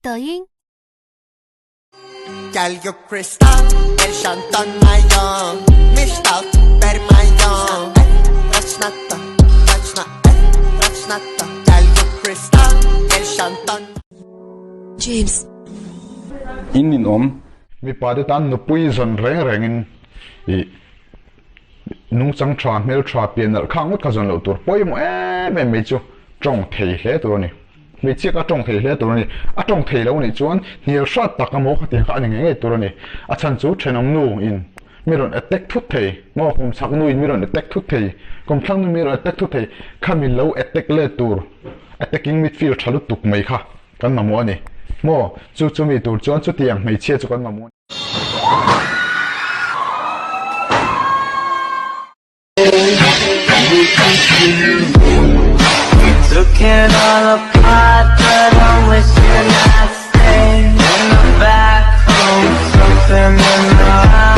抖音。Girl, you crystal, el shantan mayon, mishtal, per mayon. That's not the, that's not, that's not the. Girl, you crystal, el shantan. James. In mi pade tan no poison reng in I nung chang tran mel tra pianal khangut khazon lo tur poi mo me chu tong thei hle tur ni mi chi ka tong thei hle tur ni a tong thei lo ni chuan hil shat tak mo khati kha ni nge tur ni a chan chu thenam nu in miron attack thut thei mo kum sak nu in miron attack thut thei kom thlang nu miron attack thut thei khami lo attack le tur attacking midfield thalu tuk mai kha kan ma mo ani mo chu mi tur chuan chu tiang mai che chu kan ma mo Took it all apart, but I'm wishing I'd stay in the back home, something in my eyes.